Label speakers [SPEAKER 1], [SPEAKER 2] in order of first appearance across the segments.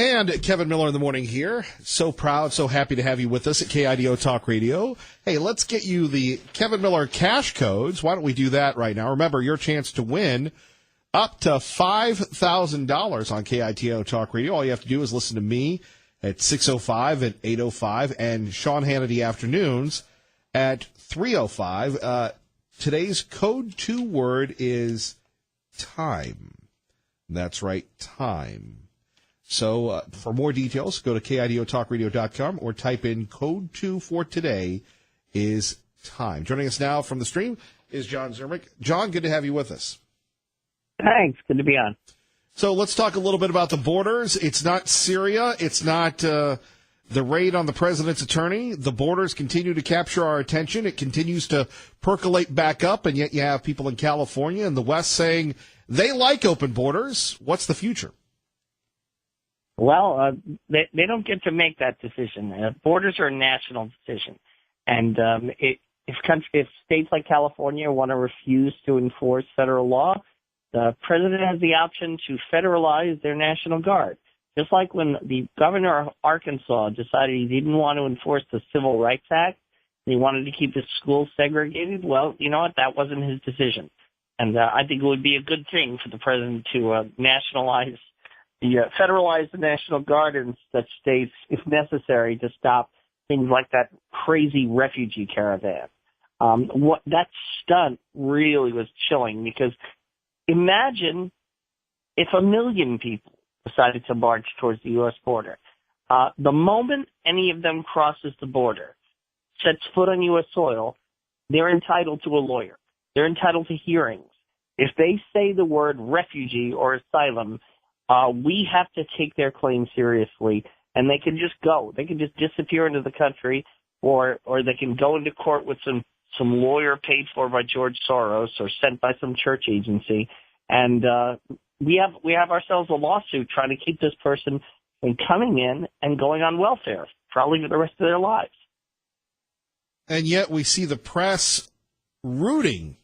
[SPEAKER 1] And Kevin Miller in the morning here. So proud, so happy to have you with us at KIDO Talk Radio. Hey, let's get you the Kevin Miller cash codes. Why don't we do that right now? Remember, your chance to win up to $5,000 on KIDO Talk Radio. All you have to do is listen to me at 6:05 and 8:05 and Sean Hannity afternoons at 3:05. Today's code 2 word is time. That's right, time. So for more details, go to KIDOTalkRadio.com or type in code 2 for today is time. Joining us now from the stream is John Zermick. John, good to have you with us.
[SPEAKER 2] Thanks. Good to be on.
[SPEAKER 1] So let's talk a little bit about the borders. It's not Syria. It's not the raid on the president's attorney. The borders continue to capture our attention. It continues to percolate back up, and yet you have people in California and the West saying they like open borders. What's the future?
[SPEAKER 2] Well, they don't get to make that decision. Borders are a national decision. And if states like California want to refuse to enforce federal law, the president has the option to federalize their National Guard. Just like when the governor of Arkansas decided he didn't want to enforce the Civil Rights Act, and he wanted to keep his schools segregated, well, you know what? That wasn't his decision. And I think it would be a good thing for the president to federalize the National Guard in such states, if necessary, to stop things like that crazy refugee caravan. What that stunt really was chilling, because imagine if 1 million people decided to march towards the U.S. border. The moment any of them crosses the border, sets foot on U.S. soil, they're entitled to a lawyer. They're entitled to hearings. If they say the word refugee or asylum, we have to take their claim seriously, and they can just go. They can just disappear into the country, or they can go into court with some lawyer paid for by George Soros or sent by some church agency, and we have ourselves a lawsuit trying to keep this person from coming in and going on welfare, probably for the rest of their lives.
[SPEAKER 1] And yet we see the press rooting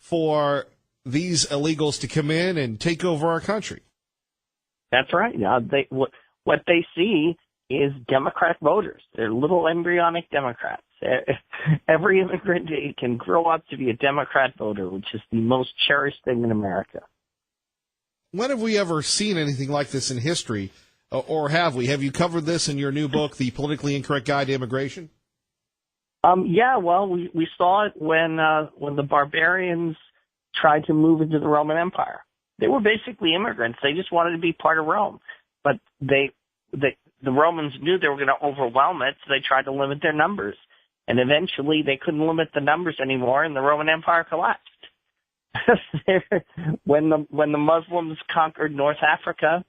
[SPEAKER 1] for these illegals to come in and take over our country.
[SPEAKER 2] That's right. What they see is Democrat voters. They're little embryonic Democrats. Every immigrant can grow up to be a Democrat voter, which is the most cherished thing in America.
[SPEAKER 1] When have we ever seen anything like this in history, or have we? Have you covered this in your new book, The Politically Incorrect Guide to Immigration?
[SPEAKER 2] Yeah, well, we saw it when the barbarians tried to move into the Roman Empire. They were basically immigrants. They just wanted to be part of Rome. But the Romans knew they were going to overwhelm it, so they tried to limit their numbers. And eventually they couldn't limit the numbers anymore, and the Roman Empire collapsed. When the Muslims conquered North Africa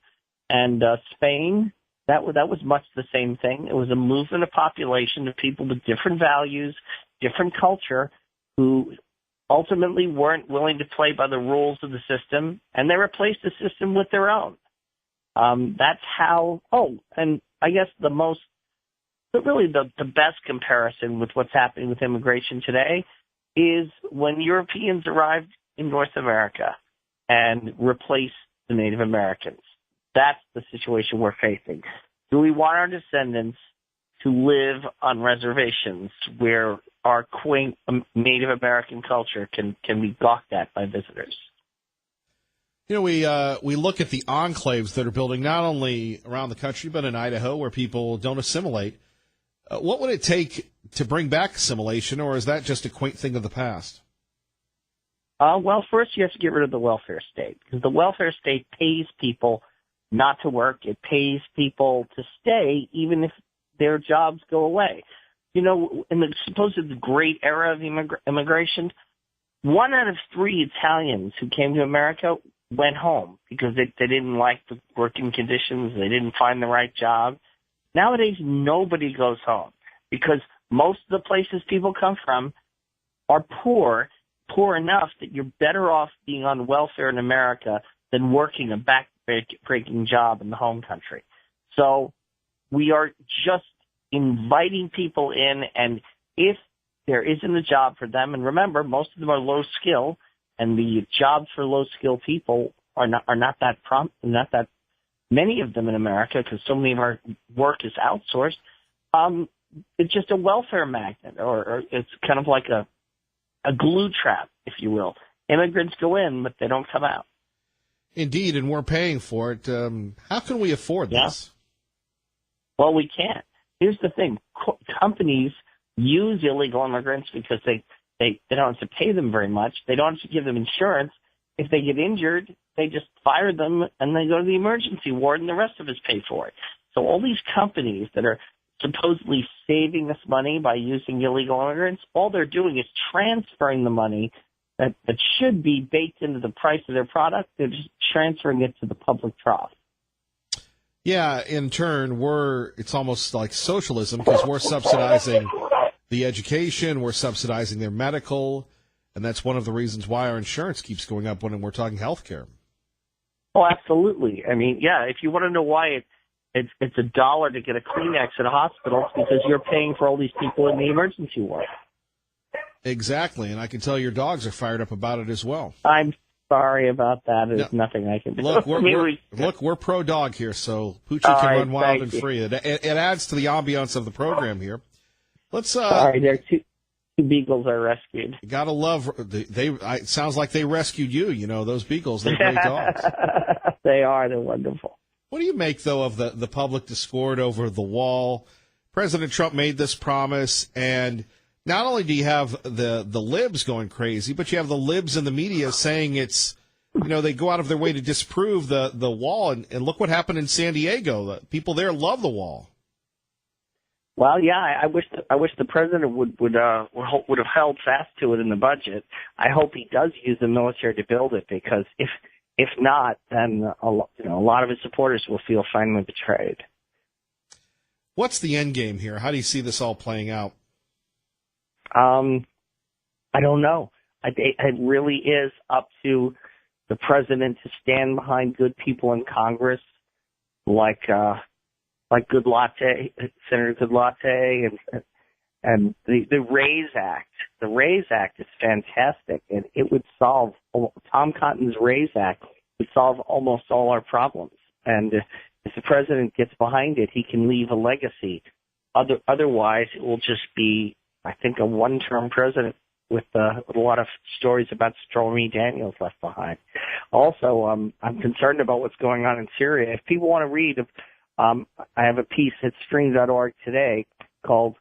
[SPEAKER 2] and Spain, that was much the same thing. It was a movement of population of people with different values, different culture, who ultimately weren't willing to play by the rules of the system, and they replaced the system with their own. That's how. Oh, and I guess the best comparison with what's happening with immigration today is when Europeans arrived in North America and replaced the Native Americans. That's the situation we're facing. Do we want our descendants to live on reservations where our quaint Native American culture can be gawked at by visitors?
[SPEAKER 1] You know, we look at the enclaves that are building not only around the country but in Idaho, where people don't assimilate. What would it take to bring back assimilation, or is that just a quaint thing of the past?
[SPEAKER 2] Well, first you have to get rid of the welfare state, because the welfare state pays people not to work. It pays people to stay even if their jobs go away. You know, in the supposed great era of immigration, 1 out of 3 Italians who came to America went home because they didn't like the working conditions. They didn't find the right job. Nowadays, nobody goes home because most of the places people come from are poor enough that you're better off being on welfare in America than working a back-breaking job in the home country. So we are just inviting people in, and if there isn't a job for them, and remember, most of them are low skill, and the jobs for low skill people are not that many of them in America, because so many of our work is outsourced, it's just a welfare magnet, or it's kind of like a glue trap, if you will. Immigrants go in, but they don't come out.
[SPEAKER 1] Indeed, and we're paying for it. How can we afford this?
[SPEAKER 2] Well, we can't. Here's the thing. Companies use illegal immigrants because they don't have to pay them very much. They don't have to give them insurance. If they get injured, they just fire them and they go to the emergency ward and the rest of us pay for it. So all these companies that are supposedly saving us money by using illegal immigrants, all they're doing is transferring the money that should be baked into the price of their product. They're just transferring it to the public trough.
[SPEAKER 1] Yeah, in turn, it's almost like socialism because we're subsidizing the education, we're subsidizing their medical, and that's one of the reasons why our insurance keeps going up when we're talking health care.
[SPEAKER 2] Oh, absolutely. I mean, yeah, if you want to know why it's $1 to get a Kleenex at a hospital, it's because you're paying for all these people in the emergency ward.
[SPEAKER 1] Exactly, and I can tell your dogs are fired up about it as well.
[SPEAKER 2] I'm sorry about that. There's nothing I can do.
[SPEAKER 1] Look, we're pro dog here, so Poochie can run wild and free. It adds to the ambiance of the program here. Let's.
[SPEAKER 2] All right, there are two beagles I rescued.
[SPEAKER 1] You gotta love. It sounds like they rescued you. You know those beagles. They're great dogs.
[SPEAKER 2] They are. They're wonderful.
[SPEAKER 1] What do you make though of the public discord over the wall? President Trump made this promise, and not only do you have the libs going crazy, but you have the libs in the media saying it's, they go out of their way to disprove the wall. And look what happened in San Diego. The people there love the wall.
[SPEAKER 2] Well, yeah, I wish the president would have held fast to it in the budget. I hope he does use the military to build it, because if not, then a lot of his supporters will feel finally betrayed.
[SPEAKER 1] What's the end game here? How do you see this all playing out?
[SPEAKER 2] I don't know. It really is up to the president to stand behind good people in Congress, like Good Latte, Senator Good Latte, and the RAISE Act. The RAISE Act is fantastic, and it would solve Tom Cotton's RAISE Act would solve almost all our problems. And if the president gets behind it, he can leave a legacy. Otherwise, it will just be, I think, a one-term president with a lot of stories about Stormy Daniels left behind. Also, I'm concerned about what's going on in Syria. If people want to read, I have a piece at Stream.org today called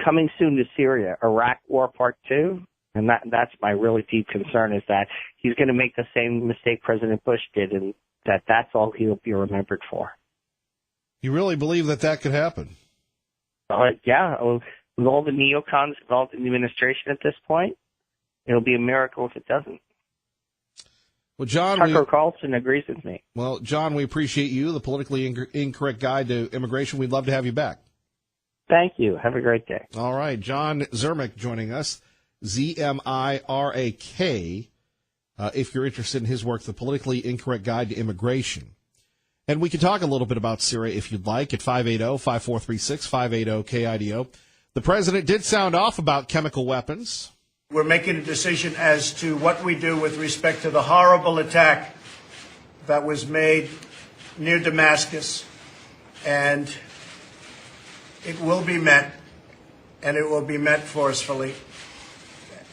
[SPEAKER 2] "Coming Soon to Syria: Iraq War Part 2," and that's my really deep concern, is that he's going to make the same mistake President Bush did, and that's all he'll be remembered for.
[SPEAKER 1] You really believe that could happen?
[SPEAKER 2] Yeah. With all the neocons involved in the administration at this point, it'll be a miracle if it doesn't.
[SPEAKER 1] Well, John,
[SPEAKER 2] Tucker Carlson agrees with me.
[SPEAKER 1] Well, John, we appreciate you, the politically incorrect guide to immigration. We'd love to have you back.
[SPEAKER 2] Thank you. Have a great day.
[SPEAKER 1] All right. John Zermak joining us, Zmirak. If you're interested in his work, The Politically Incorrect Guide to Immigration. And we can talk a little bit about Syria if you'd like at 580-5436, 580-KIDO. The president did sound off about chemical weapons.
[SPEAKER 3] We're making a decision as to what we do with respect to the horrible attack that was made near Damascus. And it will be met, and it will be met forcefully.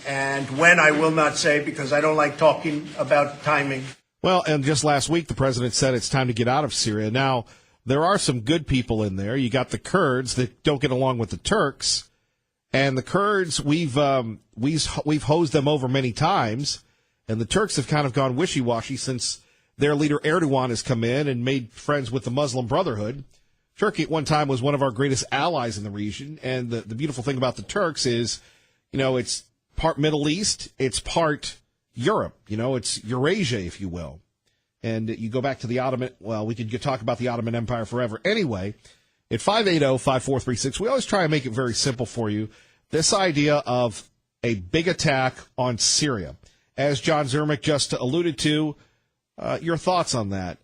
[SPEAKER 3] And when, I will not say, because I don't like talking about timing.
[SPEAKER 1] Well, and just last week, the president said it's time to get out of Syria. Now, there are some good people in there. You got the Kurds that don't get along with the Turks. And the Kurds, we've hosed them over many times. And the Turks have kind of gone wishy-washy since their leader Erdogan has come in and made friends with the Muslim Brotherhood. Turkey at one time was one of our greatest allies in the region. And the beautiful thing about the Turks is, it's part Middle East, it's part Europe. It's Eurasia, if you will. And you go back to the Ottoman, well, we could talk about the Ottoman Empire forever. Anyway, at 580-5436, we always try and make it very simple for you. This idea of a big attack on Syria. As John Zermak just alluded to, your thoughts on that.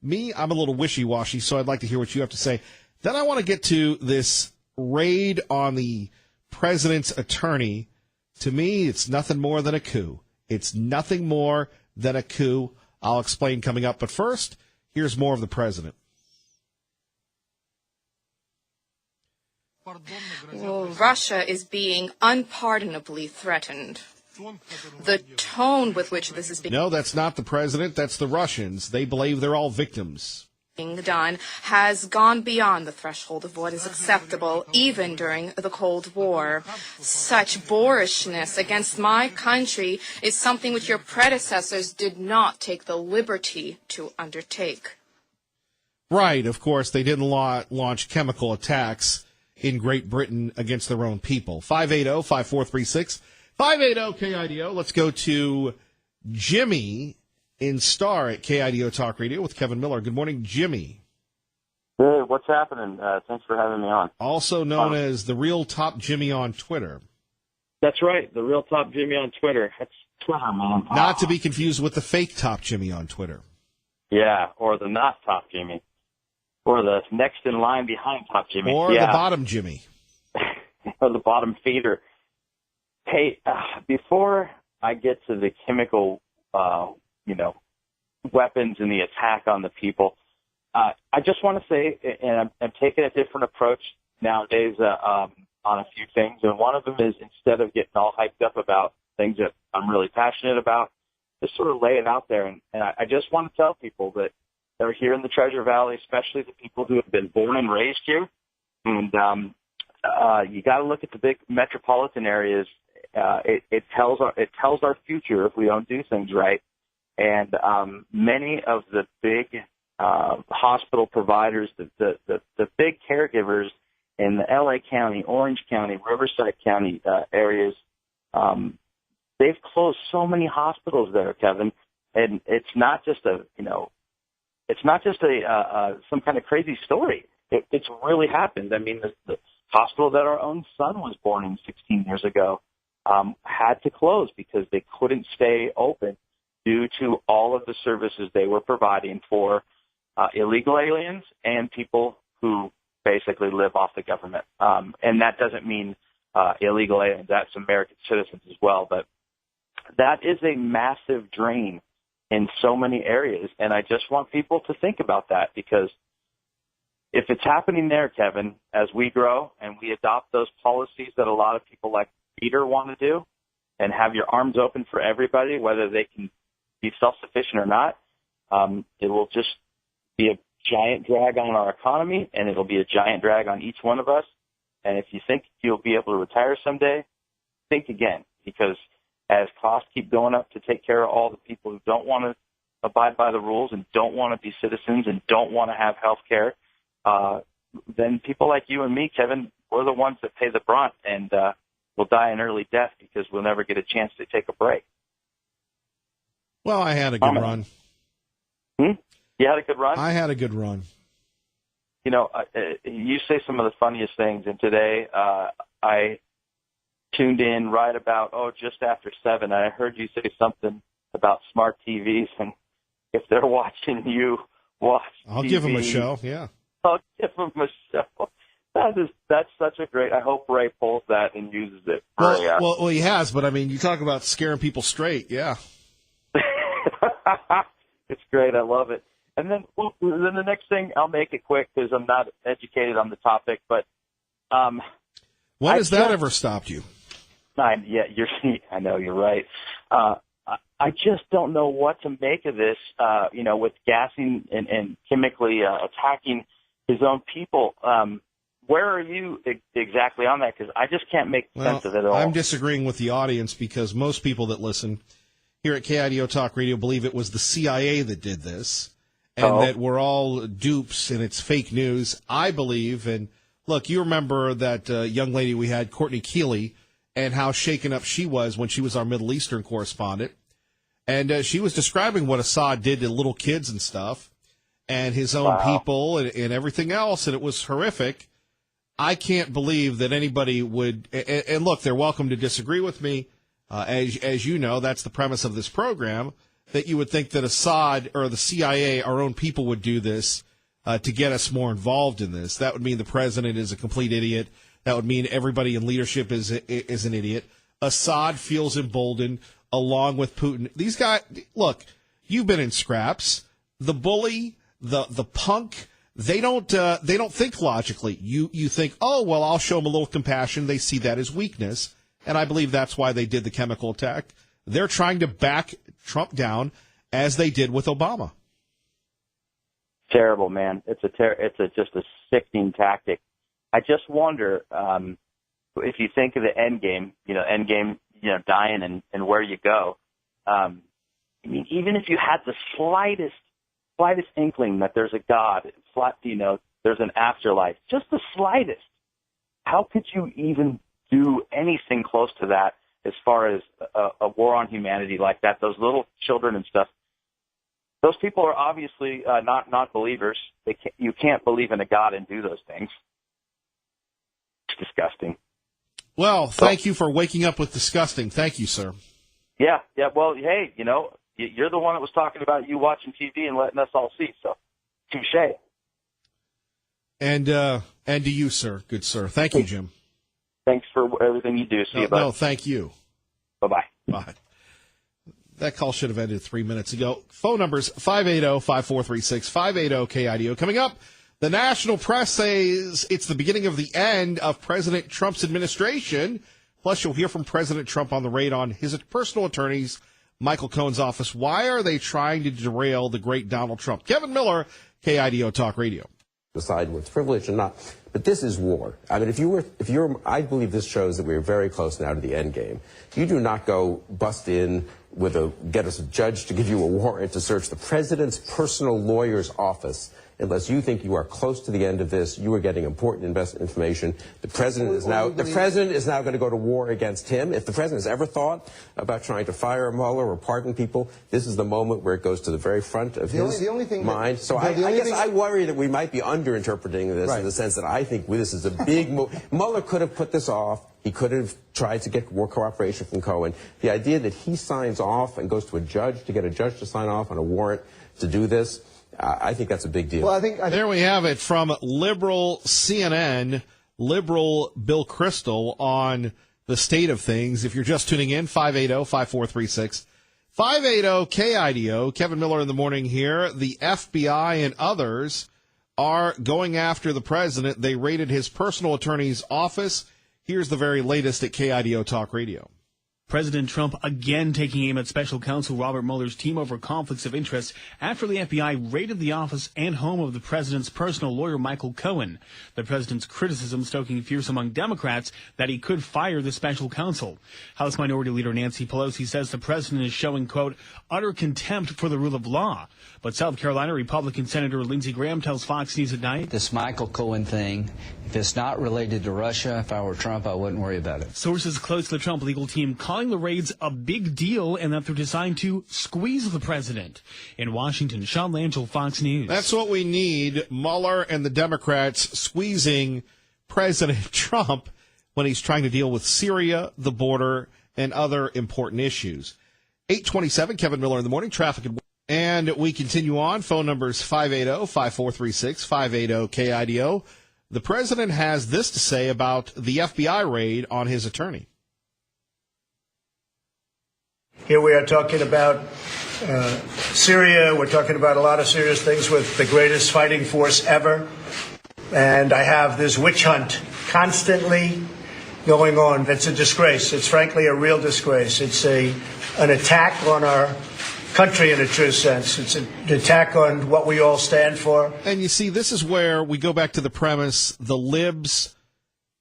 [SPEAKER 1] Me, I'm a little wishy-washy, so I'd like to hear what you have to say. Then I want to get to this raid on the president's attorney. To me, it's nothing more than a coup. It's nothing more than a coup. I'll explain coming up. But first, Here's more of the president.
[SPEAKER 4] Well, Russia is being unpardonably threatened. The tone with which this is being
[SPEAKER 1] No, that's not the president. That's the Russians. They believe they're all victims.
[SPEAKER 4] done has gone beyond the threshold of what is acceptable, even during the Cold War. Such boorishness against my country is something which your predecessors did not take the liberty to undertake.
[SPEAKER 1] Right. Of course, they didn't launch chemical attacks in Great Britain against their own people. 580-5436. 580-KIDO. Let's go to Jimmy in Star at KIDO Talk Radio with Kevin Miller. Good morning, Jimmy.
[SPEAKER 5] Hey, what's happening? Thanks for having me on.
[SPEAKER 1] Also known as the Real Top Jimmy on Twitter.
[SPEAKER 5] That's right, the Real Top Jimmy on Twitter. That's Twitter, man.
[SPEAKER 1] Not to be confused with the fake Top Jimmy on Twitter.
[SPEAKER 5] Yeah, or the not Top Jimmy. Or the next in line behind Top Jimmy.
[SPEAKER 1] Or the bottom Jimmy.
[SPEAKER 5] Or the bottom feeder. Hey, before I get to the chemical, weapons and the attack on the people, I just want to say, and I'm taking a different approach nowadays on a few things, and one of them is instead of getting all hyped up about things that I'm really passionate about, just sort of lay it out there. And I just want to tell people that are here in the Treasure Valley, especially the people who have been born and raised here, and you got to look at the big metropolitan areas. It tells our future if we don't do things right. And many of the big hospital providers, the big caregivers in the LA County, Orange County, Riverside County areas, they've closed so many hospitals there, Kevin. And it's not just some kind of crazy story. It's really happened. I mean, the hospital that our own son was born in 16 years ago had to close because they couldn't stay open due to all of the services they were providing for illegal aliens and people who basically live off the government. And that doesn't mean illegal aliens. That's American citizens as well. But that is a massive drain in so many areas. And I just want people to think about that, because if it's happening there, Kevin, as we grow and we adopt those policies that a lot of people like Peter want to do and have your arms open for everybody, whether they can be self-sufficient or not, it will just be a giant drag on our economy, and it'll be a giant drag on each one of us. And if you think you'll be able to retire someday, think again, because as costs keep going up to take care of all the people who don't want to abide by the rules and don't want to be citizens and don't want to have health care, then people like you and me, Kevin, we're the ones that pay the brunt, and we'll die an early death because we'll never get a chance to take a break.
[SPEAKER 1] Well, I had a good run.
[SPEAKER 5] You had a good run?
[SPEAKER 1] I had a good run.
[SPEAKER 5] You know, you say some of the funniest things, and today I tuned in right about, just after 7, and I heard you say something about smart TVs, and if they're watching you watch
[SPEAKER 1] I'll
[SPEAKER 5] TV,
[SPEAKER 1] give them a show, yeah.
[SPEAKER 5] I'll give them a show. That's such a great, I hope Ray pulls that and uses it.
[SPEAKER 1] Well, he has, but I mean, you talk about scaring people straight, yeah.
[SPEAKER 5] It's great. I love it. And then the next thing, I'll make it quick because I'm not educated on the topic, but
[SPEAKER 1] when has that ever stopped you?
[SPEAKER 5] I know, you're right. I just don't know what to make of this, with gassing and chemically attacking his own people. Where are you exactly on that? Because I just can't make sense of it at all.
[SPEAKER 1] I'm disagreeing with the audience because most people that listen here at KIDO Talk Radio believe it was the CIA that did this and that we're all dupes and it's fake news. I believe, and look, you remember that young lady we had, Courtney Keeley, and how shaken up she was when she was our Middle Eastern correspondent. And she was describing what Assad did to little kids and stuff and his own people and everything else, and it was horrific. I can't believe that anybody would, and look, they're welcome to disagree with me. As you know, that's the premise of this program, that you would think that Assad or the CIA, our own people, would do this to get us more involved in this. That would mean the president is a complete idiot. That would mean everybody in leadership is an idiot. Assad feels emboldened along with Putin. These guys, look, you've been in scraps. The bully, the punk, they don't think logically. You think, oh, well, I'll show them a little compassion. They see that as weakness. And I believe that's why they did the chemical attack. They're trying to back Trump down as they did with Obama.
[SPEAKER 5] Terrible, man. It's just a sickening tactic. I just wonder if you think of the end game, dying and where you go. I mean, even if you had the slightest inkling that there's a God, there's an afterlife, just the slightest, how could you even do anything close to that as far as a war on humanity like that? Those little children and stuff. Those people are obviously not believers. You can't believe in a God and do those things. It's disgusting.
[SPEAKER 1] Well, thank you for waking up with disgusting. Thank you, sir.
[SPEAKER 5] Yeah. Well, hey, you're the one that was talking about you watching TV and letting us all see. So, touche.
[SPEAKER 1] And to you, sir. Good sir. Thank you, Jim.
[SPEAKER 5] Thanks for everything you do. See you, bud.
[SPEAKER 1] No, thank you.
[SPEAKER 5] Bye-bye.
[SPEAKER 1] Bye. That call should have ended 3 minutes ago. Phone numbers 580-5436, 580-KIDO. Coming up, the national press says it's the beginning of the end of President Trump's administration. Plus, you'll hear from President Trump on the raid on his personal attorney's Michael Cohen's office. Why are they trying to derail the great Donald Trump? Kevin Miller, KIDO Talk Radio.
[SPEAKER 6] Decide what's privileged and not. But this is war. I mean, I believe this shows that we're very close now to the end game. You do not go bust in get us a judge to give you a warrant to search the president's personal lawyer's office unless you think you are close to the end of this. You are getting important information. The president is now going to go to war against him. If the president has ever thought about trying to fire Mueller or pardon people, this is the moment where it goes to the very front of his mind. So I guess I worry that we might be underinterpreting this in the sense that I think this is a big move. Mueller could have put this off. He could have tried to get more cooperation from Cohen. The idea that he signs off and goes to a judge to get a judge to sign off on a warrant to do this, I think that's a big deal.
[SPEAKER 1] Well, there we have it from liberal CNN, liberal Bill Kristol on the state of things. If you're just tuning in, 580-5436, 580-KIDO. Kevin Miller in the morning here. The FBI and others are going after the president. They raided his personal attorney's office. Here's the very latest at KIDO Talk Radio.
[SPEAKER 7] President Trump again taking aim at special counsel Robert Mueller's team over conflicts of interest after the FBI raided the office and home of the president's personal lawyer, Michael Cohen. The president's criticism stoking fears among Democrats that he could fire the special counsel. House Minority Leader Nancy Pelosi says the president is showing, quote, utter contempt for the rule of law. But South Carolina Republican Senator Lindsey Graham tells Fox News at Night,
[SPEAKER 8] this Michael Cohen thing, if it's not related to Russia, if I were Trump, I wouldn't worry about it.
[SPEAKER 7] Sources close to the Trump legal team calling the raids a big deal and that they're designed to squeeze the president. In Washington, Sean Langell, Fox News.
[SPEAKER 1] That's what we need, Mueller and the Democrats squeezing President Trump when he's trying to deal with Syria, the border, and other important issues. 827, Kevin Miller in the morning, traffic and we continue on. Phone numbers 580-5436, 580-KIDO. The president has this to say about the FBI raid on his attorney.
[SPEAKER 3] Here we are talking about Syria. We're talking about a lot of serious things with the greatest fighting force ever. And I have this witch hunt constantly going on. That's a disgrace. It's frankly a real disgrace. It's an attack on our country in a true sense. It's an attack on what we all stand for.
[SPEAKER 1] And you see, this is where we go back to the premise. The libs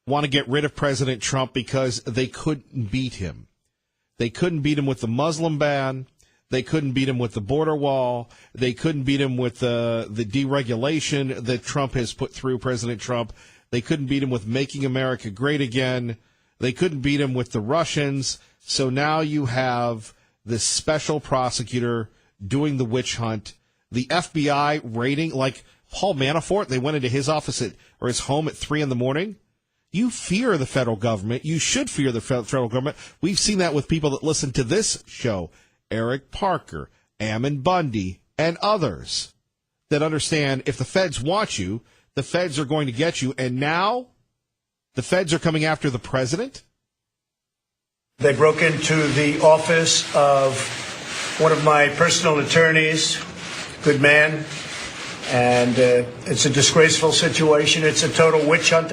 [SPEAKER 1] want to get rid of President Trump because they couldn't beat him. They couldn't beat him with the Muslim ban. They couldn't beat him with the border wall. They couldn't beat him with the deregulation that Trump has put through, President Trump. They couldn't beat him with making America great again. They couldn't beat him with the Russians. So now you have this special prosecutor doing the witch hunt. The FBI raiding, like Paul Manafort, they went into his office or his home at 3 a.m. You fear the federal government. You should fear the federal government. We've seen that with people that listen to this show. Eric Parker, Ammon Bundy, and others that understand if the feds want you, the feds are going to get you. And now the feds are coming after the president?
[SPEAKER 3] They broke into the office of one of my personal attorneys, good man, And it's a disgraceful situation. It's a total witch hunt.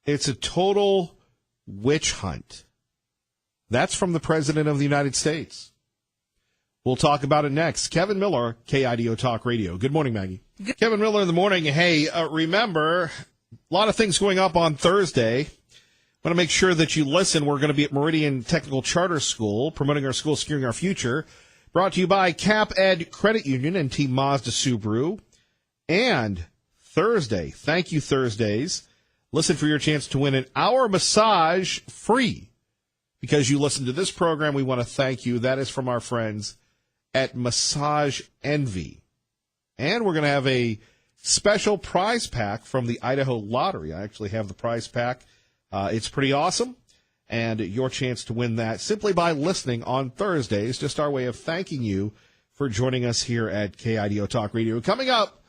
[SPEAKER 1] It's a total witch hunt. That's from the President of the United States. We'll talk about it next. Kevin Miller, KIDO Talk Radio. Good morning, Maggie. Kevin Miller in the morning. Hey, remember, a lot of things going up on Thursday. Want to make sure that you listen. We're going to be at Meridian Technical Charter School, promoting our school, securing our future. Brought to you by Cap Ed Credit Union and Team Mazda Subaru. And Thursday, thank you Thursdays, listen for your chance to win an hour massage free. Because you listen to this program, we want to thank you. That is from our friends at Massage Envy. And we're going to have a special prize pack from the Idaho Lottery. I actually have the prize pack. It's pretty awesome. And your chance to win that simply by listening on Thursdays. Just our way of thanking you for joining us here at KIDO Talk Radio. Coming up,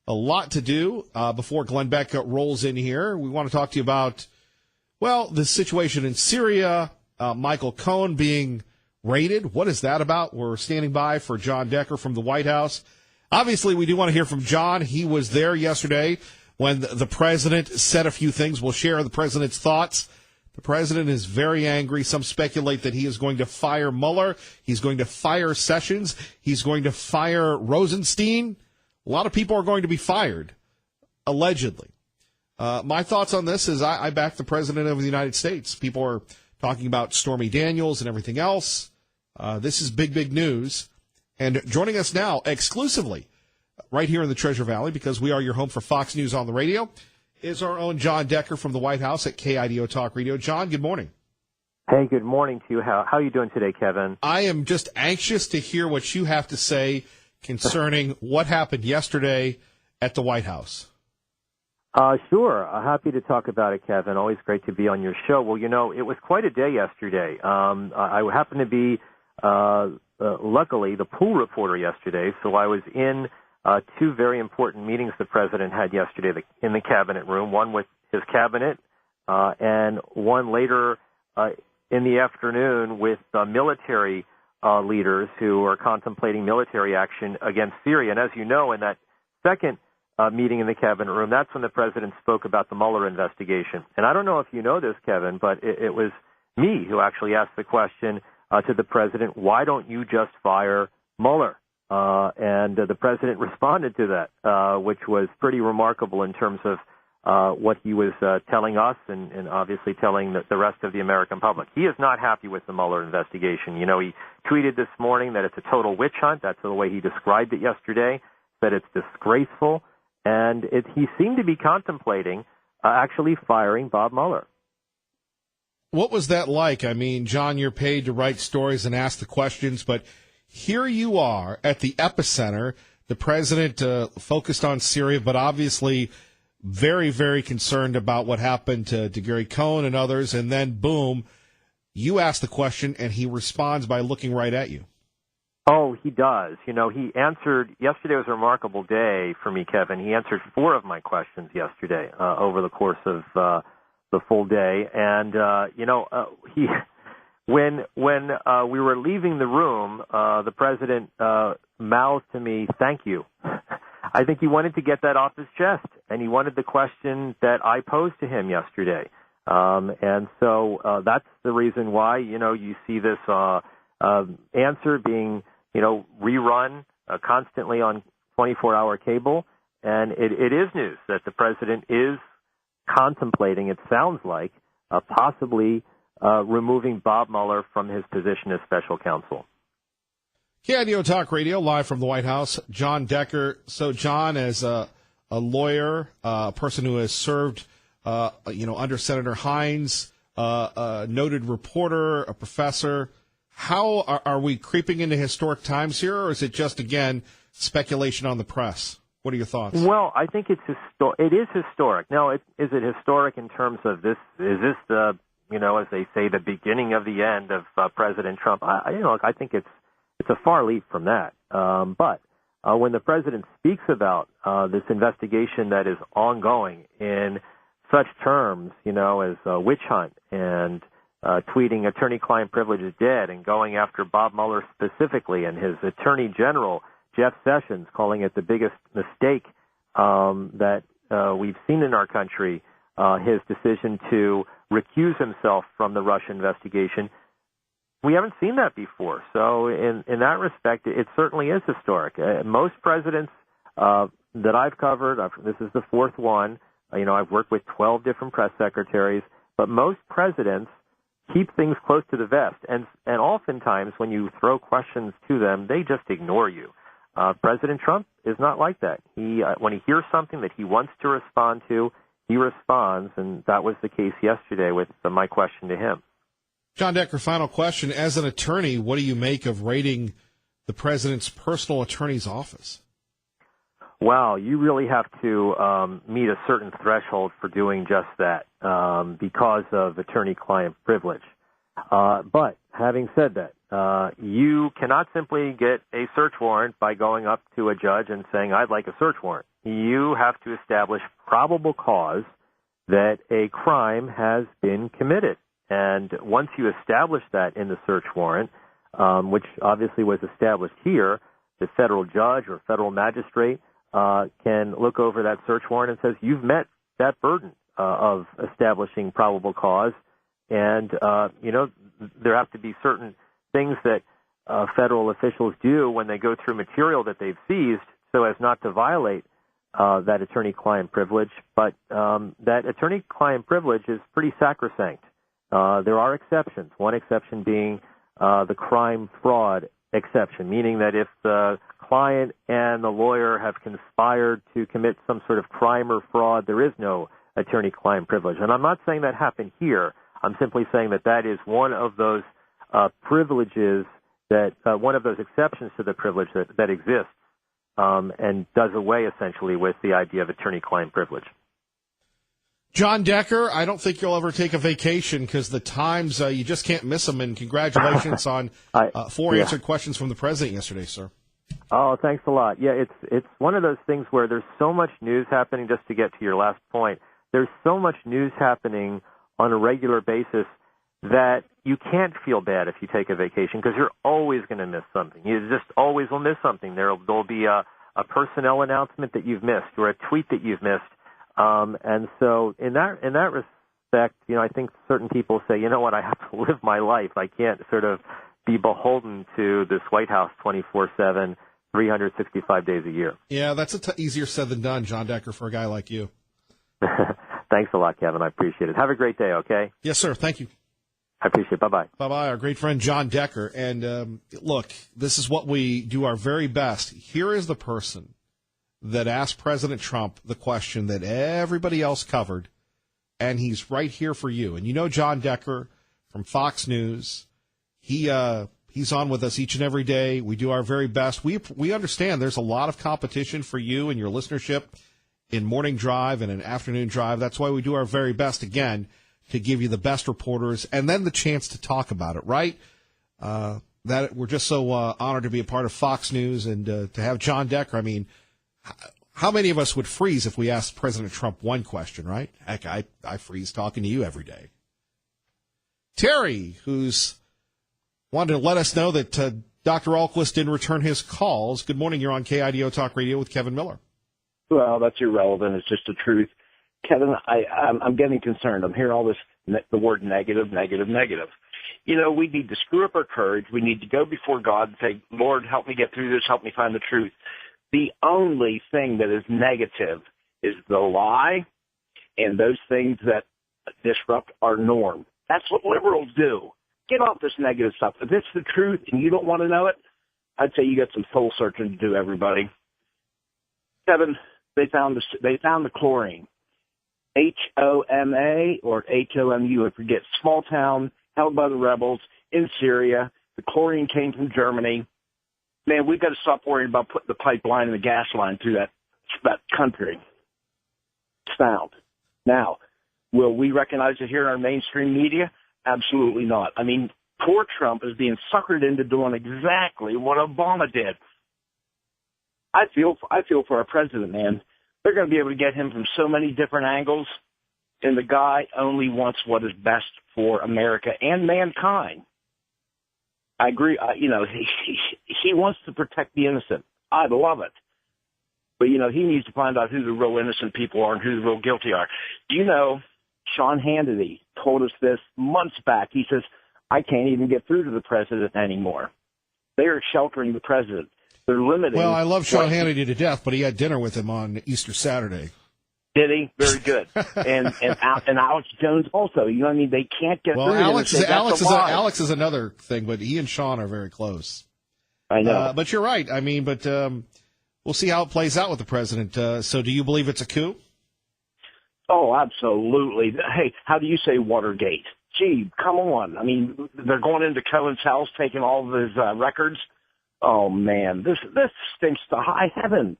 [SPEAKER 1] a lot to do before Glenn Beck rolls in here. We want to talk to you about, well, the situation in Syria, Michael Cohen being raided. What is that about? We're standing by for John Decker from the White House. Obviously, we do want to hear from John. He was there yesterday when the president said a few things. We'll share the president's thoughts. The president is very angry. Some speculate that he is going to fire Mueller. He's going to fire Sessions. He's going to fire Rosenstein. A lot of people are going to be fired, allegedly. My thoughts on this is I back the President of the United States. People are talking about Stormy Daniels and everything else. This is big, big news. And joining us now exclusively right here in the Treasure Valley, because we are your home for Fox News on the radio, is our own John Decker from the White House at KIDO Talk Radio. John, good morning.
[SPEAKER 9] Hey, good morning to you. How are you doing today, Kevin?
[SPEAKER 1] I am just anxious to hear what you have to say concerning what happened yesterday at the White House.
[SPEAKER 9] Sure. Happy to talk about it, Kevin. Always great to be on your show. Well, you know, it was quite a day yesterday. I happened to be, luckily, the pool reporter yesterday, so I was in two very important meetings the president had yesterday in the cabinet room, one with his cabinet and one later in the afternoon with military leaders who are contemplating military action against Syria. And as you know, in that second meeting in the cabinet room, that's when the president spoke about the Mueller investigation. And I don't know if you know this, Kevin, but it was me who actually asked the question to the president, why don't you just fire Mueller? And the president responded to that, which was pretty remarkable in terms of what he was telling us and obviously telling the rest of the American public. He is not happy with the Mueller investigation. You know, he tweeted this morning that it's a total witch hunt. That's the way he described it yesterday, that it's disgraceful. And he seemed to be contemplating actually firing Bob Mueller.
[SPEAKER 1] What was that like? I mean, John, you're paid to write stories and ask the questions, but here you are at the epicenter. The president focused on Syria, but obviously very, very concerned about what happened to Gary Cohen and others. And then, boom, you ask the question, and he responds by looking right at you.
[SPEAKER 9] Oh, he does. You know, he answered, yesterday was a remarkable day for me, Kevin. He answered 4 of my questions yesterday over the course of the full day. And, when we were leaving the room, the president mouthed to me, "Thank you." I think he wanted to get that off his chest, and he wanted the question that I posed to him yesterday. And so that's the reason why, you see this answer being, rerun constantly on 24-hour cable. And it is news that the president is contemplating, it sounds like, possibly removing Bob Mueller from his position as special counsel.
[SPEAKER 1] KIDO Talk Radio, live from the White House. John Decker. So, John, as a lawyer, a person who has served, under Senator Hines, a noted reporter, a professor, how are we creeping into historic times here, or is it just, again, speculation on the press? What are your thoughts? Well,
[SPEAKER 9] I think it is historic. Now, is it historic in terms of this? Is this the, as they say, the beginning of the end of President Trump? I think it's a far leap from that. But when the president speaks about this investigation that is ongoing in such terms, as a witch hunt and tweeting attorney-client privilege is dead and going after Bob Mueller specifically and his attorney general, Jeff Sessions, calling it the biggest mistake that we've seen in our country, his decision to recuse himself from the Russia investigation. We haven't seen that before. So in that respect, it certainly is historic. Most presidents that I've covered, this is the fourth one. I've worked with 12 different press secretaries, but most presidents keep things close to the vest. And oftentimes when you throw questions to them, they just ignore you. President Trump is not like that. When he hears something that he wants to respond to, he responds, and that was the case yesterday with my question to him.
[SPEAKER 1] John Decker, final question. As an attorney, what do you make of raiding the president's personal attorney's office?
[SPEAKER 9] Well, you really have to meet a certain threshold for doing just that because of attorney-client privilege. But having said that, you cannot simply get a search warrant by going up to a judge and saying, I'd like a search warrant. You have to establish probable cause that a crime has been committed. And once you establish that in the search warrant, which obviously was established here, the federal judge or federal magistrate can look over that search warrant and says, you've met that burden of establishing probable cause. And, there have to be certain things that federal officials do when they go through material that they've seized so as not to violate that attorney-client privilege. But that attorney-client privilege is pretty sacrosanct. There are exceptions, one exception being the crime-fraud exception, meaning that if the client and the lawyer have conspired to commit some sort of crime or fraud, there is no attorney-client privilege. And I'm not saying that happened here. I'm simply saying that is one of those privileges one of those exceptions to the privilege that exists and does away essentially with the idea of attorney-client privilege.
[SPEAKER 1] John Decker, I don't think you'll ever take a vacation because the times, you just can't miss them. And congratulations on 4 answered questions from the president yesterday, sir.
[SPEAKER 9] Oh, thanks a lot. Yeah, it's one of those things where there's so much news happening, just to get to your last point. There's so much news happening on a regular basis that you can't feel bad if you take a vacation because you're always going to miss something. You just always will miss something. There'll be a personnel announcement that you've missed or a tweet that you've missed. And so in that respect, I think certain people say, you know what, I have to live my life. I can't sort of be beholden to this White House 24/7, 365 days a year.
[SPEAKER 1] Yeah, that's easier said than done, John Decker, for a guy like you.
[SPEAKER 9] Thanks a lot, Kevin. I appreciate it. Have a great day, okay?
[SPEAKER 1] Yes, sir. Thank you.
[SPEAKER 9] I appreciate it. Bye-bye.
[SPEAKER 1] Bye-bye. Our great friend John Decker. And look, this is what we do our very best. Here is the person that asked President Trump the question that everybody else covered, and he's right here for you. And you know John Decker from Fox News. He's on with us each and every day. We do our very best. We understand there's a lot of competition for you and your listenership in morning drive and an afternoon drive. That's why we do our very best, again, to give you the best reporters and then the chance to talk about it, right? That we're just so honored to be a part of Fox News and to have John Decker. I mean, how many of us would freeze if we asked President Trump one question, right? Heck, I freeze talking to you every day. Terry, who's wanted to let us know that Dr. Ahlquist didn't return his calls. Good morning. You're on KIDO Talk Radio with Kevin Miller.
[SPEAKER 10] Well, that's irrelevant. It's just the truth. Kevin, I'm getting concerned. I'm hearing all this, the word negative, negative, negative. We need to screw up our courage. We need to go before God and say, Lord, help me get through this. Help me find the truth. The only thing that is negative is the lie and those things that disrupt our norm. That's what liberals do. Get off this negative stuff. If it's the truth and you don't want to know it, I'd say you got some soul searching to do, everybody. Kevin, they found the chlorine. HOMA or HOMU, I forget, small town held by the rebels in Syria. The chlorine came from Germany. Man, we've got to stop worrying about putting the pipeline and the gas line through that country. It's found. Now, will we recognize it here in our mainstream media? Absolutely not. I mean, poor Trump is being suckered into doing exactly what Obama did. I feel for our president, man. They're going to be able to get him from so many different angles, and the guy only wants what is best for America and mankind. I agree. He wants to protect the innocent. I love it. But, he needs to find out who the real innocent people are and who the real guilty are. Do you know, Sean Hannity told us this months back. He says, I can't even get through to the president anymore. They are sheltering the president. They're limiting.
[SPEAKER 1] Well, I love Sean Hannity to death, but he had dinner with him on Easter Saturday.
[SPEAKER 10] Did he? Very good. and Alex Jones also. They can't get through.
[SPEAKER 1] Well, Alex is another thing, but he and Sean are very close.
[SPEAKER 10] I know.
[SPEAKER 1] But you're right. We'll see how it plays out with the president. So do you believe it's a coup?
[SPEAKER 10] Oh, absolutely. Hey, how do you say Watergate? Gee, come on. They're going into Cohen's house, taking all of his records. Oh, man, this stinks to high heaven.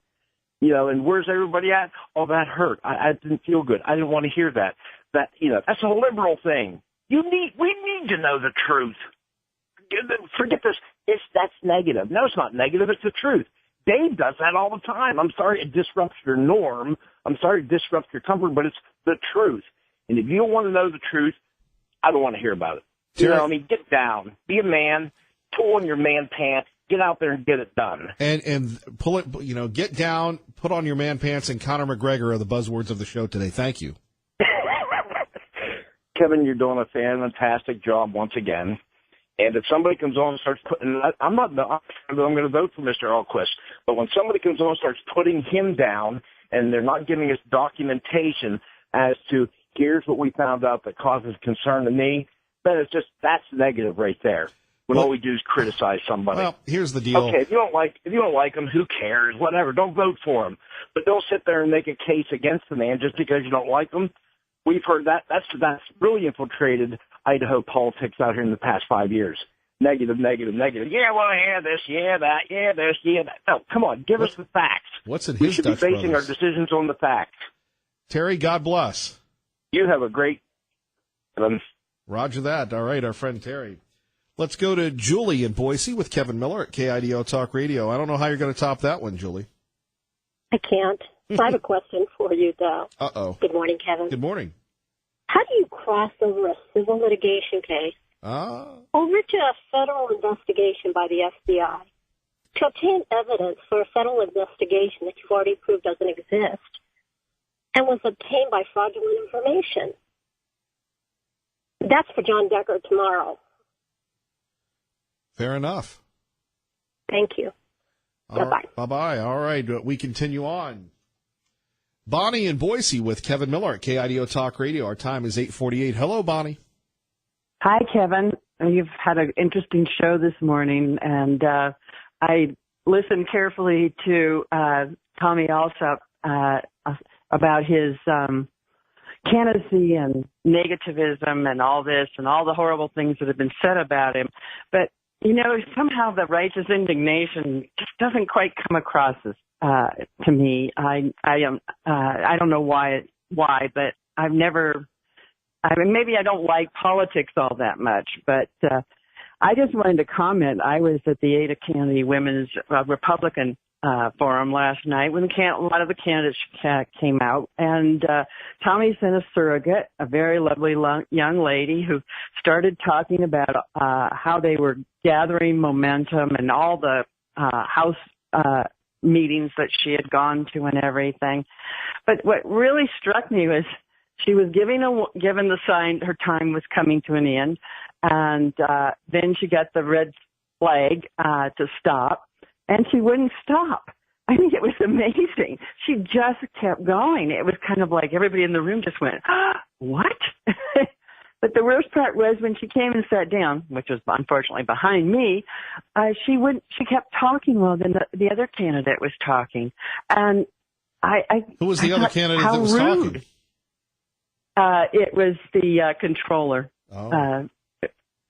[SPEAKER 10] And where's everybody at? Oh, that hurt. I didn't feel good. I didn't want to hear that. That's a liberal thing. We need to know the truth. Forget this. That's negative. No, it's not negative. It's the truth. Dave does that all the time. I'm sorry it disrupts your norm. I'm sorry it disrupts your comfort, but it's the truth. And if you don't want to know the truth, I don't want to hear about it. Get down. Be a man. Pull on your man pants. Get out there and get it done. And
[SPEAKER 1] pull it, get down, put on your man pants, and Conor McGregor are the buzzwords of the show today. Thank you.
[SPEAKER 10] Kevin, you're doing a fantastic job once again. And if somebody comes on and starts putting, I'm going to vote for Mr. Alquist, but when somebody comes on and starts putting him down and they're not giving us documentation as to here's what we found out that causes concern to me, then that's negative right there. When all we do is criticize somebody.
[SPEAKER 1] Well, here's the deal.
[SPEAKER 10] Okay, if you don't like them, who cares? Whatever. Don't vote for them. But don't sit there and make a case against the man just because you don't like them. We've heard that. That's really infiltrated Idaho politics out here in the past 5 years. Negative, negative, negative. Yeah, well, yeah, this, yeah, that, yeah, this, yeah, that. No, come on, give us the facts.
[SPEAKER 1] What's in his
[SPEAKER 10] We should
[SPEAKER 1] Dutch
[SPEAKER 10] be basing
[SPEAKER 1] Brothers?
[SPEAKER 10] our decisions on the facts.
[SPEAKER 1] Terry, God bless.
[SPEAKER 10] You have a great...
[SPEAKER 1] Roger that. All right, our friend Terry. Let's go to Julie in Boise with Kevin Miller at KIDO Talk Radio. I don't know how you're going to top that one, Julie.
[SPEAKER 11] I can't. I have a question for you, though.
[SPEAKER 1] Uh-oh.
[SPEAKER 11] Good morning, Kevin.
[SPEAKER 1] Good morning.
[SPEAKER 11] How do you cross over a civil litigation case over to a federal investigation by the FBI to obtain evidence for a federal investigation that you've already proved doesn't exist and was obtained by fraudulent information? That's for John Decker tomorrow.
[SPEAKER 1] Fair enough.
[SPEAKER 11] Thank you. Bye-bye.
[SPEAKER 1] Bye-bye. All right, we continue on. Bonnie in Boise with Kevin Miller at KIDO Talk Radio. Our time is 8:48. Hello, Bonnie.
[SPEAKER 12] Hi, Kevin. You've had an interesting show this morning, and I listened carefully to Tommy Alsop about his candidacy and negativism and all this and all the horrible things that have been said about him. But somehow the righteous indignation just doesn't quite come across as to me. I don't know why, but I've never. Maybe I don't like politics all that much, but I just wanted to comment. I was at the Ada Kennedy Women's Republican forum last night when a lot of the candidates came out, and Tommy sent a surrogate, a very lovely young lady, who started talking about how they were gathering momentum and all the House meetings that she had gone to and everything. But what really struck me was she was given the sign her time was coming to an end, and then she got the red flag to stop. And she wouldn't stop. I mean, it was amazing. She just kept going. It was kind of like everybody in the room just went, what? But the worst part was when she came and sat down, which was unfortunately behind me, she kept talking while the other candidate was talking. And
[SPEAKER 1] Who was the other candidate that was
[SPEAKER 12] rude.
[SPEAKER 1] talking?
[SPEAKER 12] It was the controller.
[SPEAKER 1] Oh.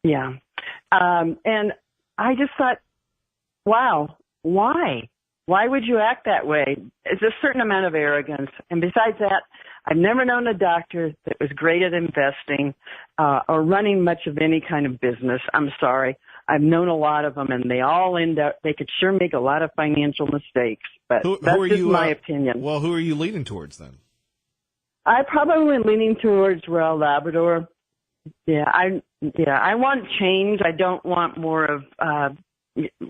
[SPEAKER 12] Yeah. And I just thought, wow. Why? Why would you act that way? It's a certain amount of arrogance. And besides that, I've never known a doctor that was great at investing or running much of any kind of business. I'm sorry. I've known a lot of them, and they all they could sure make a lot of financial mistakes. But that's just my opinion.
[SPEAKER 1] Well, who are you leaning towards then?
[SPEAKER 12] I'm probably leaning towards Royal Labrador. I want change. I don't want more of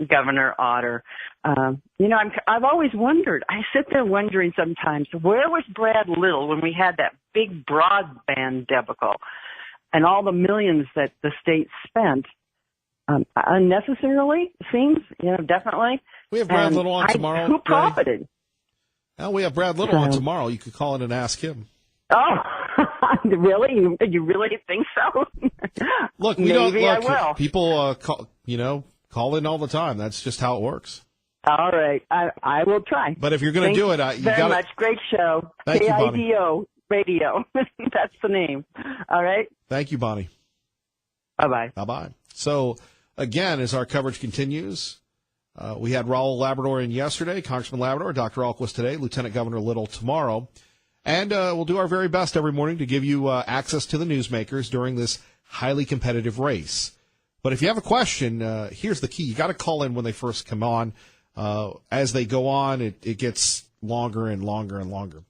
[SPEAKER 12] Governor Otter. I've always wondered. I sit there wondering sometimes, where was Brad Little when we had that big broadband debacle and all the millions that the state spent unnecessarily? Seems, definitely.
[SPEAKER 1] We have Brad Little on tomorrow.
[SPEAKER 12] Who profited?
[SPEAKER 1] Well, we have Brad Little on tomorrow. You could call in and ask him.
[SPEAKER 12] Oh, really? You really think so?
[SPEAKER 1] Look, we don't. Look, people call in all the time. That's just how it works.
[SPEAKER 12] All right, I will try.
[SPEAKER 1] But if you're going to do it, you got
[SPEAKER 12] much. Great show.
[SPEAKER 1] Thank you, Bonnie.
[SPEAKER 12] KIDO Radio. That's the name. All right.
[SPEAKER 1] Thank you, Bonnie.
[SPEAKER 12] Bye-bye.
[SPEAKER 1] Bye-bye. So, again, as our coverage continues, we had Raul Labrador in yesterday, Congressman Labrador, Dr. Ahlquist today, Lieutenant Governor Little tomorrow. And we'll do our very best every morning to give you access to the newsmakers during this highly competitive race. But if you have a question, here's the key. You got to call in when they first come on. As they go on, it gets longer and longer and longer.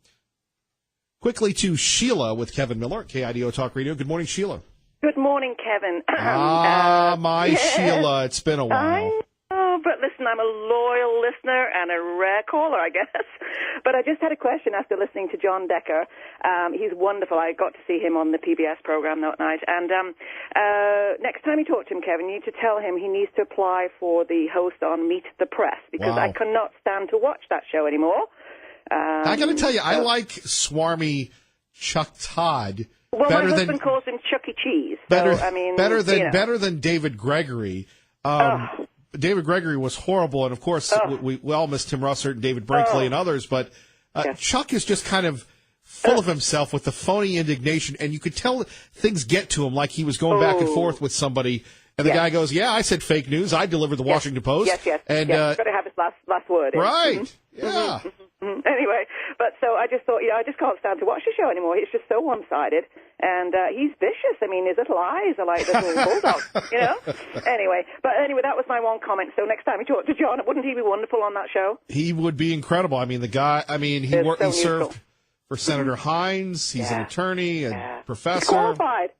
[SPEAKER 1] Quickly to Sheila with Kevin Miller at KIDO Talk Radio. Good morning, Sheila.
[SPEAKER 13] Good morning, Kevin.
[SPEAKER 1] Sheila, it's been a while.
[SPEAKER 13] I know, but listen, I'm a loyal listener and a rare caller, I guess. But I just had a question after listening to John Decker. He's wonderful. I got to see him on the PBS program that night. And next time you talk to him, Kevin, you need to tell him he needs to apply for the host on Meet the Press, because I cannot stand to watch that show anymore.
[SPEAKER 1] I got to tell you, I like swarmy Chuck Todd.
[SPEAKER 13] Well, my husband calls him Chuck E. Cheese.
[SPEAKER 1] Better than David Gregory. David Gregory was horrible, and of course we all miss Tim Russert and David Brinkley and others. But Chuck is just kind of full of himself with the phony indignation, and you could tell things get to him, like he was going back and forth with somebody. And the guy goes, "Yeah, I said fake news. I delivered the Washington Post."
[SPEAKER 13] Yes.
[SPEAKER 1] And
[SPEAKER 13] got to have his last word.
[SPEAKER 1] Right?
[SPEAKER 13] Mm-hmm.
[SPEAKER 1] Yeah.
[SPEAKER 13] Mm-hmm. Anyway, but so I just thought, I just can't stand to watch the show anymore. It's just so one-sided, and he's vicious. I mean, his little eyes are like little bulldogs, Anyway, that was my one comment. So next time you talk to John, wouldn't he be wonderful on that show?
[SPEAKER 1] He would be incredible. I mean, the guy. I mean, he served for Senator Hines. He's an attorney, a professor.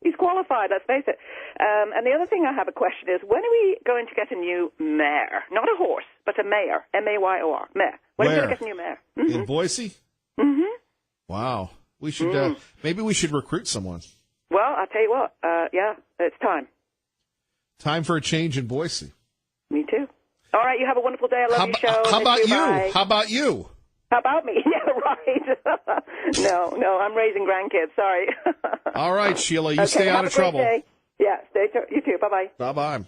[SPEAKER 13] He's qualified. Let's face it. And the other thing I have a question is, when are we going to get a new mayor? Not a horse, but a mayor. M-A-Y-O-R. Mayor. When are we going to get a new mayor? Mm-hmm.
[SPEAKER 1] In Boise?
[SPEAKER 13] Mm-hmm.
[SPEAKER 1] Wow. We should maybe we should recruit someone.
[SPEAKER 13] Well, I'll tell you what. It's time.
[SPEAKER 1] Time for a change in Boise.
[SPEAKER 13] Me too. All right. You have a wonderful day. I love your show.
[SPEAKER 1] How about you?
[SPEAKER 13] Bye.
[SPEAKER 1] How about you?
[SPEAKER 13] How about me? Yeah, right. No, I'm raising grandkids. Sorry.
[SPEAKER 1] All right, Sheila, you stay out of trouble.
[SPEAKER 13] Day. Yeah, you too. Bye-bye.
[SPEAKER 1] Bye-bye.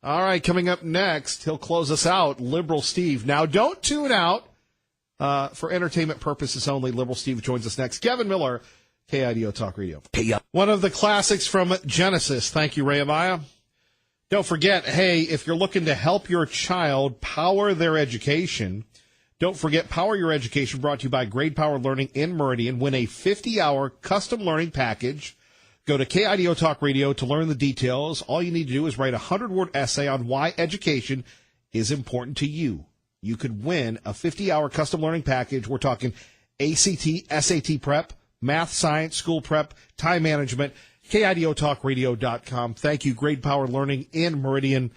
[SPEAKER 1] All right, coming up next, he'll close us out, Liberal Steve. Now, don't tune out. For entertainment purposes only, Liberal Steve joins us next. Kevin Miller, KIDO Talk Radio. One of the classics from Genesis. Thank you, Ray Amaya. Don't forget, hey, if you're looking to help your child power their education, don't forget Power Your Education, brought to you by Grade Power Learning in Meridian. Win a 50-hour custom learning package. Go to KIDO Talk Radio to learn the details. All you need to do is write a 100-word essay on why education is important to you. You could win a 50-hour custom learning package. We're talking ACT, SAT prep, math, science, school prep, time management. KIDOTalkRadio.com. Thank you, Grade Power Learning in Meridian,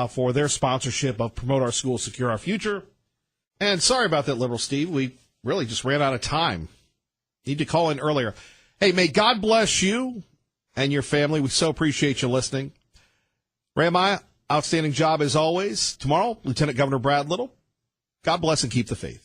[SPEAKER 1] for their sponsorship of Promote Our Schools, Secure Our Future. And sorry about that, Liberal Steve. We really just ran out of time. Need to call in earlier. Hey, may God bless you and your family. We so appreciate you listening. Ray Amaya, outstanding job as always. Tomorrow, Lieutenant Governor Brad Little. God bless and keep the faith.